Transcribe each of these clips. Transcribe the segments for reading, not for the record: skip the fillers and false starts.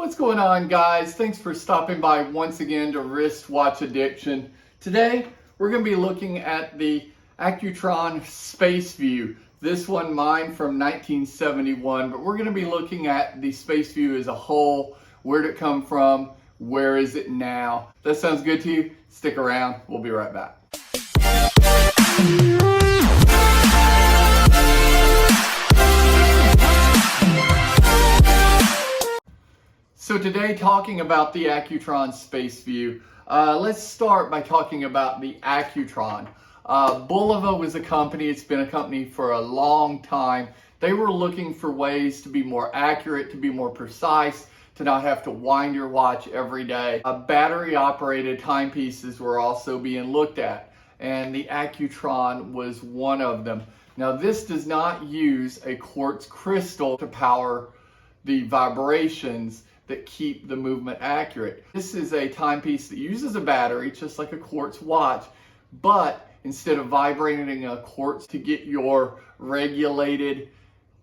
What's going on, guys? Thanks for stopping by once again to Wristwatch Addiction. Today, we're going to be looking at the ACCUTRON SPACEVIEW. This one, mine from 1971, but we're going to be looking at the SPACEVIEW as a whole. Where did it come from? Where is it now? If that sounds good to you? Stick around. We'll be right back. So today, talking about the ACCUTRON SPACEVIEW, let's start by talking about the ACCUTRON. Bulova was a company, it's been a company for a long time. They were looking for ways to be more accurate, to be more precise, to not have to wind your watch every day. Battery operated timepieces were also being looked at, and the ACCUTRON was one of them. Now this does not use a quartz crystal to power the vibrations that keep the movement accurate. This is a timepiece that uses a battery, just like a quartz watch, but instead of vibrating a quartz to get your regulated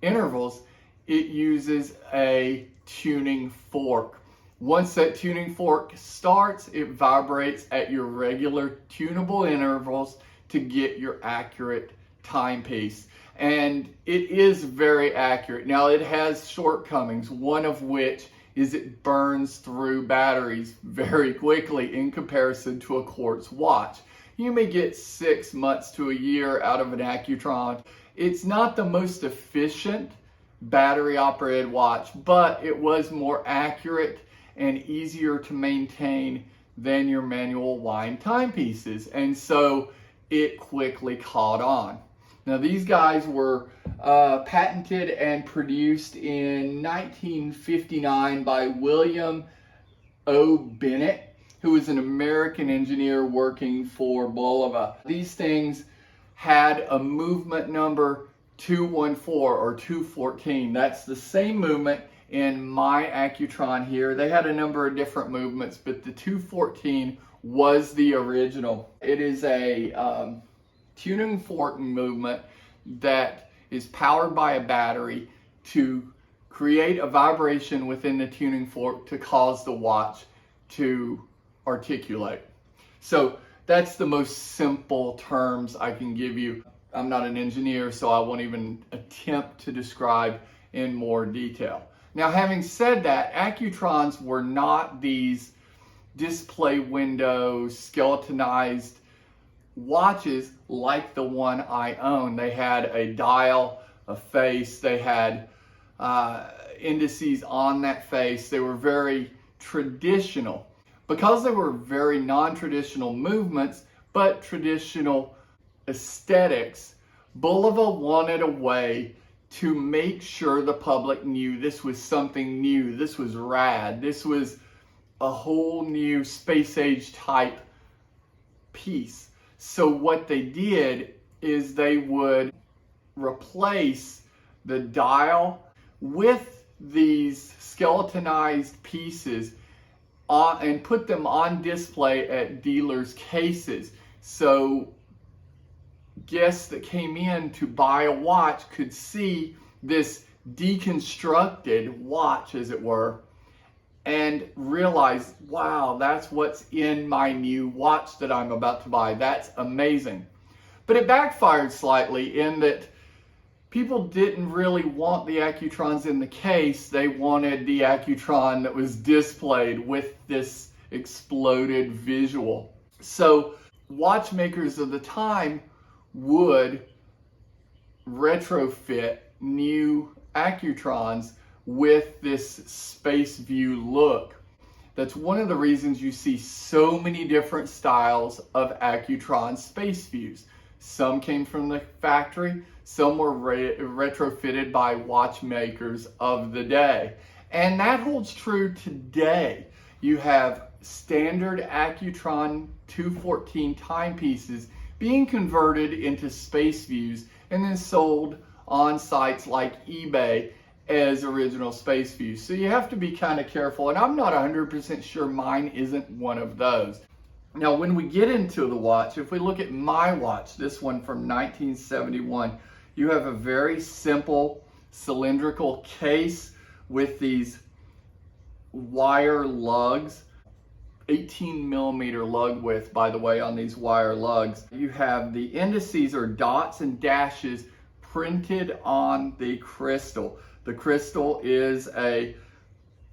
intervals, it uses a tuning fork. Once that tuning fork starts, it vibrates at your regular tunable intervals to get your accurate timepiece. And it is very accurate. Now it has shortcomings, one of which is it burns through batteries very quickly in comparison to a quartz watch. You may get 6 months to a year out of an ACCUTRON. It's not the most efficient battery operated watch, but it was more accurate and easier to maintain than your manual wind timepieces. And so it quickly caught on. Now these guys were patented and produced in 1959 by William O. Bennett, who was an American engineer working for Bulova. These things had a movement number 214 or 214. That's the same movement in my ACCUTRON here. They had a number of different movements, but the 214 was the original. It is a tuning fork movement that is powered by a battery to create a vibration within the tuning fork to cause the watch to articulate. So that's the most simple terms I can give you. I'm not an engineer, so I won't even attempt to describe in more detail. Now, having said that, ACCUTRONs were not these display window skeletonized watches like the one I own. They had a dial, a face, they had indices on that face. They were very traditional. Because they were very non-traditional movements, but traditional aesthetics, Bulova wanted a way to make sure the public knew this was something new, this was rad, this was a whole new space age type piece. So what they did is they would replace the dial with these skeletonized pieces and put them on display at dealers' cases. So guests that came in to buy a watch could see this deconstructed watch, as it were, and realize, wow, that's what's in my new watch that I'm about to buy. That's amazing. But it backfired slightly in that people didn't really want the ACCUTRONs in the case. They wanted the ACCUTRON that was displayed with this exploded visual. So watchmakers of the time would retrofit new ACCUTRONs with this SPACEVIEW look. That's one of the reasons you see so many different styles of ACCUTRON SPACEVIEWs. Some came from the factory, some were retrofitted by watchmakers of the day. And that holds true today. You have standard ACCUTRON 214 timepieces being converted into SPACEVIEWs and then sold on sites like eBay as original SPACEVIEWs. So you have to be kind of careful, and I'm not 100% sure mine isn't one of those. Now when we get into the watch, if we look at my watch, this one from 1971, you have a very simple cylindrical case with these wire lugs, 18 millimeter lug width, by the way, on these wire lugs. You have the indices or dots and dashes printed on the crystal. The crystal is a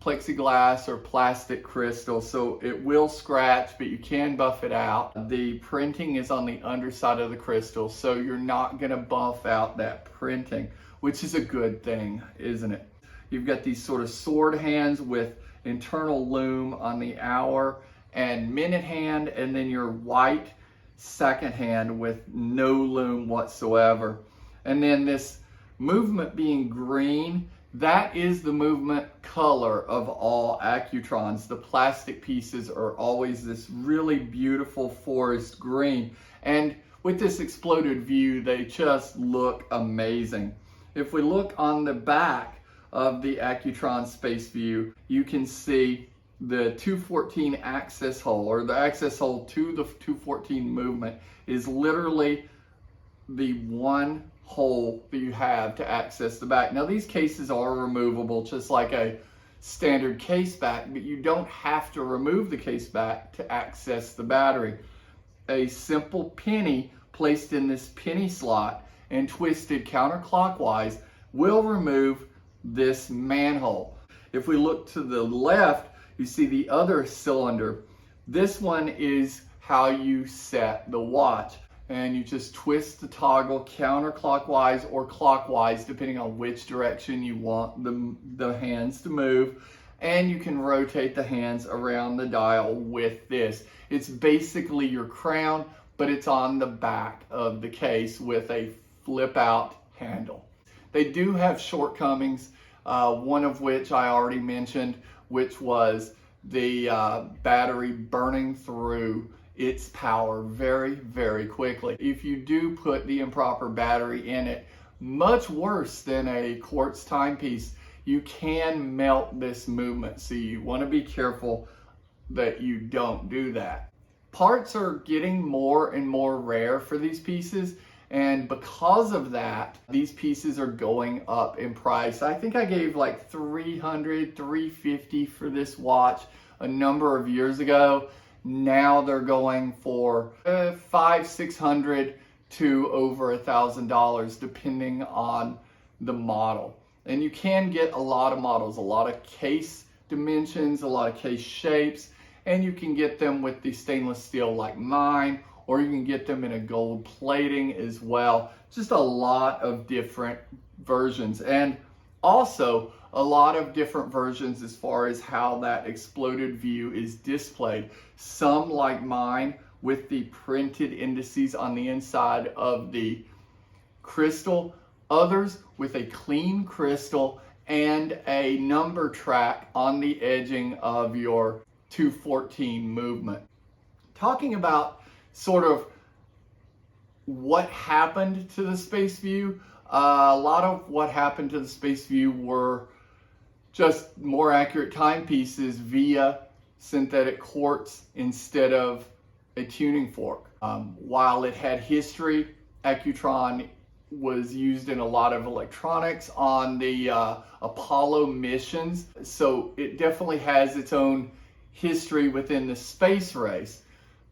plexiglass or plastic crystal, so it will scratch, but you can buff it out. The printing is on the underside of the crystal, so you're not going to buff out that printing, which is a good thing, isn't it? You've got these sort of sword hands with internal loom on the hour and minute hand, and then your white second hand with no loom whatsoever. And then this movement being green, that is the movement color of all Accutrons. The plastic pieces are always this really beautiful forest green. And with this exploded view, they just look amazing. If we look on the back of the Accutron SpaceView, you can see the 214 access hole, or the access hole to the 214 movement is literally the one hole that you have to access the back. Now these cases are removable just like a standard case back, but you don't have to remove the case back to access the battery. A simple penny placed in this penny slot and twisted counterclockwise will remove this manhole. If we look to the left, you see the other cylinder. This one is how you set the watch, and you just twist the toggle counterclockwise or clockwise depending on which direction you want the hands to move, and you can rotate the hands around the dial with this. It's basically your crown, but it's on the back of the case with a flip out handle. They do have shortcomings, one of which I already mentioned, which was the battery burning through its power very, very quickly. If you do put the improper battery in it, much worse than a quartz timepiece, you can melt this movement. So you want to be careful that you don't do that. Parts are getting more and more rare for these pieces, and because of that, these pieces are going up in price. I think I gave like $300, $350 for this watch a number of years ago. Now they're going for $500, $600 to over $1,000 depending on the model. And you can get a lot of models, a lot of case dimensions, a lot of case shapes, and you can get them with the stainless steel like mine, or you can get them in a gold plating as well. Just a lot of different versions, and also a lot of different versions as far as how that exploded view is displayed. Some, like mine, with the printed indices on the inside of the crystal. Others with a clean crystal and a number track on the edging of your 214 movement. Talking about sort of what happened to the SpaceView, a lot of what happened to the SpaceView were just more accurate timepieces via synthetic quartz instead of a tuning fork. While it had history, Accutron was used in a lot of electronics on the Apollo missions, so it definitely has its own history within the space race.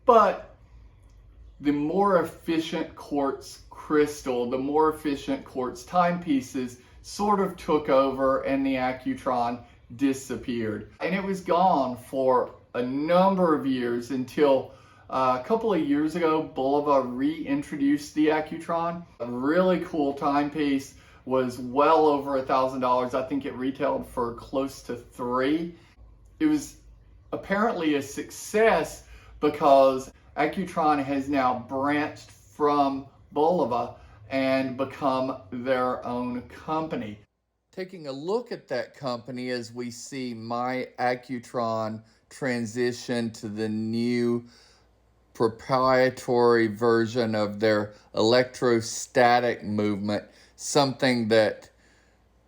But the more efficient quartz crystal, the more efficient quartz timepieces sort of took over, and the Accutron disappeared. And it was gone for a number of years until a couple of years ago, Bulova reintroduced the Accutron. A really cool timepiece, was well over $1,000. I think it retailed for close to $3,000. It was apparently a success because Accutron has now branched from Bulova and become their own company. Taking a look at that company as we see my Accutron transition to the new proprietary version of their electrostatic movement, something that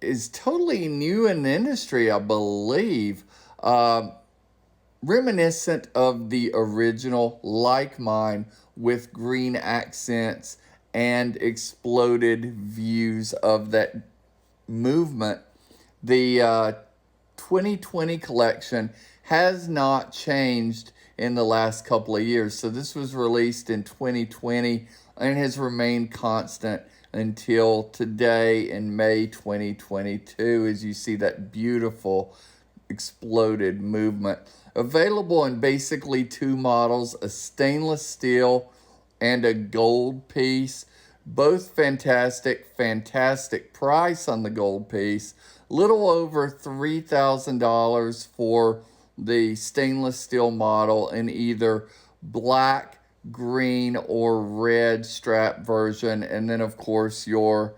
is totally new in the industry, I believe. Reminiscent of the original, like mine, with green accents and exploded views of that movement. The 2020 collection has not changed in the last couple of years. So this was released in 2020 and has remained constant until today in May 2022, as you see that beautiful exploded movement. Available in basically two models, a stainless steel and a gold piece. Both fantastic price on the gold piece. Little over $3,000 for the stainless steel model in either black, green, or red strap version. And then, of course, your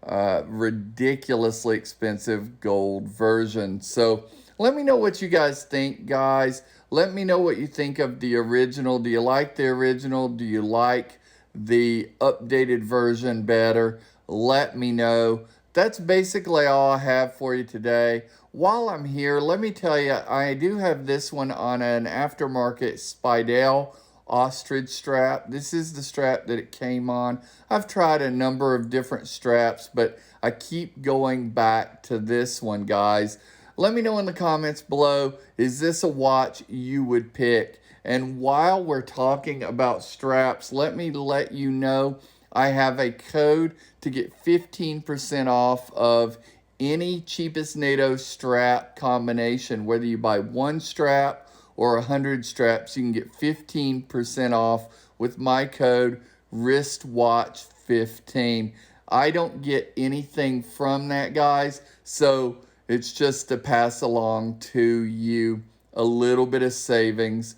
ridiculously expensive gold version. So let me know what you guys think, guys. Let me know what you think of the original. Do you like the original? Do you like the updated version better? Let me know. That's basically all I have for you today. While I'm here, let me tell you, I do have this one on an aftermarket Spidell ostrich strap. This is the strap that it came on. I've tried a number of different straps, but I keep going back to this one, guys. Let me know in the comments below, is this a watch you would pick? And while we're talking about straps, let me let you know I have a code to get 15% off of any cheapest NATO strap combination. Whether you buy one strap or 100 straps, you can get 15% off with my code WRISTWATCH15. I don't get anything from that, guys, so it's just to pass along to you a little bit of savings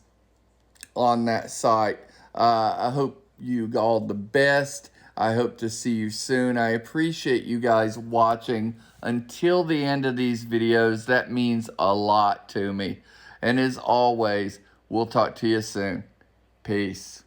on that site. I hope you all the best. I hope to see you soon. I appreciate you guys watching until the end of these videos. That means a lot to me. And as always, we'll talk to you soon. Peace.